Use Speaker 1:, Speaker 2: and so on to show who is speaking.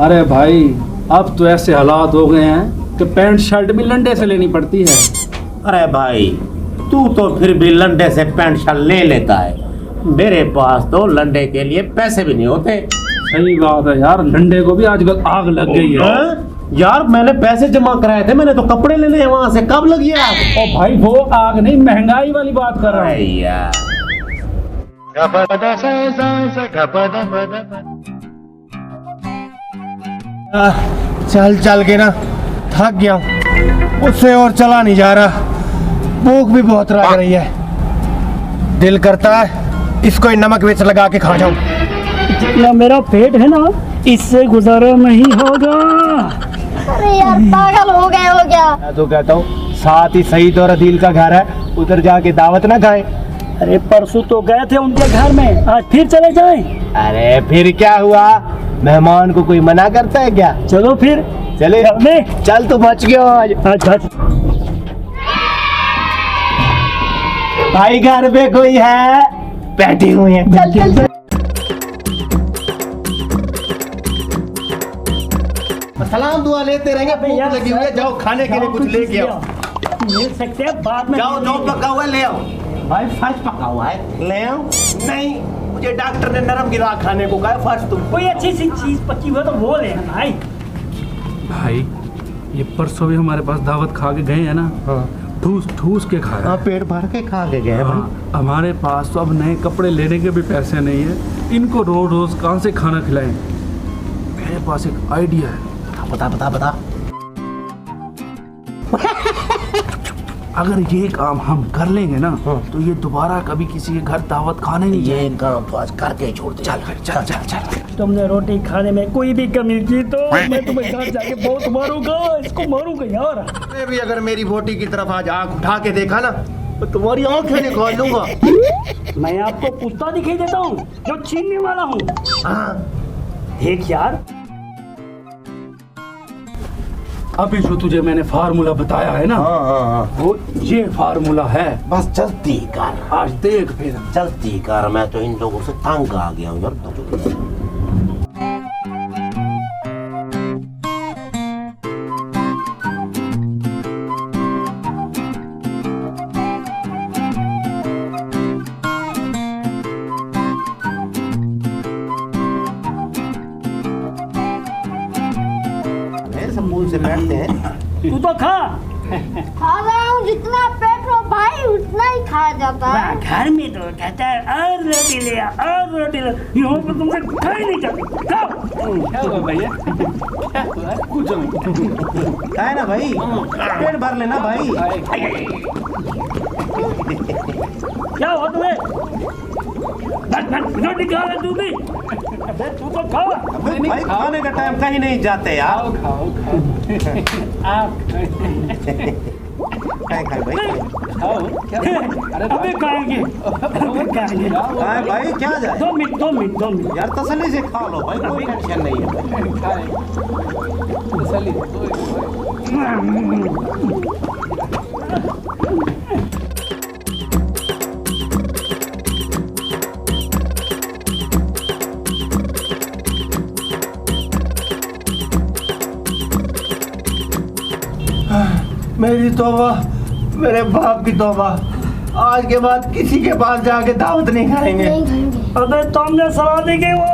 Speaker 1: अरे भाई अब तो ऐसे हालात हो गए हैं कि पैंट शर्ट भी लंडे से लेनी पड़ती है।
Speaker 2: अरे भाई तू तो फिर भी लंडे से पैंट शर्ट ले लेता है, मेरे पास तो लंडे के लिए पैसे भी नहीं होते।
Speaker 1: सही बात है यार, लंडे को भी आजकल आग लग गई है।
Speaker 2: यार मैंने पैसे जमा कराए थे, मैंने तो कपड़े लेने हैं वहां से, कब लगी आग?
Speaker 1: ओ भाई वो आग नहीं, महंगाई वाली बात कर रहा है
Speaker 2: यार।
Speaker 3: चल चल के ना थक गया हूँ, उससे और चला नहीं जा रहा, भूख भी बहुत लग रही है। दिल करता है इसको नमक मिर्च लगा के खा जाऊं।
Speaker 4: जितना मेरा पेट है ना इससे गुजारा नहीं होगा।
Speaker 5: अरे यार पागल हो गए हो क्या?
Speaker 3: मैं तो कहता हूँ साथ ही सईद और अदील का घर है, उधर जाके दावत ना खाएं।
Speaker 4: अरे परसों तो गए थे उनके घर में, आज फिर चले जाएं।
Speaker 3: अरे फिर क्या हुआ, मेहमान को कोई मना करता है क्या?
Speaker 4: चलो फिर
Speaker 3: चले चल, तो बच गया आज।
Speaker 4: अच्छा
Speaker 3: भाई घर पे कोई है? बैठी हुई है।
Speaker 5: चल चल चल।
Speaker 3: सलाम दुआ लेते रहेंगे, भूख लगी हुई है, जाओ खाने के लिए कुछ लेके आओ।
Speaker 4: मिल सकते हैं बाद में।
Speaker 3: जाओ जो पका हुआ है ले आओ। भाई फर्श पका हुआ है, ले आओ। नहीं, मुझे डॉक्टर ने नरम गिरा खाने को कहा, फर्श तुम।
Speaker 4: कोई अच्छी सी चीज पकी हुई तो वो ले भाई।
Speaker 1: भाई ये परसों भी हमारे पास दावत खा के गए हैं ना, ठूस ठूस के खाया।
Speaker 3: हाँ पेट भर के खा के गए भाई।
Speaker 1: हमारे पास तो अब नए कपड़े लेने के भी पैसे नहीं है, इनको रोज रोज कहाँ से खाना खिलाएं। मेरे पास एक आइडिया है।
Speaker 3: बता बता बता।
Speaker 1: अगर ये काम हम कर लेंगे ना तो ये दोबारा कभी किसी के घर दावत खाने नहीं
Speaker 3: ये काम तो आज करके ही छोड़ दे। चल चल चल चल।
Speaker 4: तुमने रोटी खाने में कोई भी कमी की तो मैं तुम्हें घर जाके बहुत मारूंगा, इसको मारूंगा यार।
Speaker 3: मैं भी अगर मेरी बोटी की तरफ आज आंख उठा के देखा ना तो तुम्हारी आंखें निकाल लूंगा।
Speaker 4: मैं आपको पूछता दिखाई देता हूँ जो छीनने वाला हूँ।
Speaker 3: हाँ
Speaker 4: देख यार,
Speaker 1: अभी जो तुझे मैंने फार्मूला बताया है ना, वो ये फार्मूला है।
Speaker 2: बस जल्दी कर,
Speaker 1: आज देख फिर।
Speaker 2: जल्दी कर, मैं तो इन लोगों से तंग आ गया हूँ यार। समूह से बैठते हैं।
Speaker 4: तू तो खा
Speaker 5: रहा हूँ, जितना पेट हो भाई उतना ही खाया जाता है।
Speaker 4: घर में तो कहता है और रोटी ले आ, और रोटी ले। यहाँ पर तुमसे खा ही नहीं जाती। खाओ।
Speaker 1: क्या हुआ भैया? क्या हुआ? कुछ नहीं।
Speaker 3: है ना भाई, पेट भर लेना भाई।
Speaker 4: क्या हुआ तुम्हें? रोटी खा रहे तू भी? अबे तू तो खा।
Speaker 3: भाई खाने का टाइम कहीं नहीं जाते यार।
Speaker 1: खाओ आप
Speaker 3: खाए भाई,
Speaker 1: खाओ।
Speaker 4: अबे खाएंगे
Speaker 3: खाए भाई, क्या जाए।
Speaker 4: 2 मिनट
Speaker 3: यार तसल्ली से खा लो भाई, कोई टेंशन नहीं है। मेरी तौबा, मेरे बाप की तौबा, आज के बाद किसी के पास जाके दावत नहीं खाएंगे।
Speaker 5: नहीं खाएंगे।
Speaker 4: अबे तुमने सलाह दी कि वो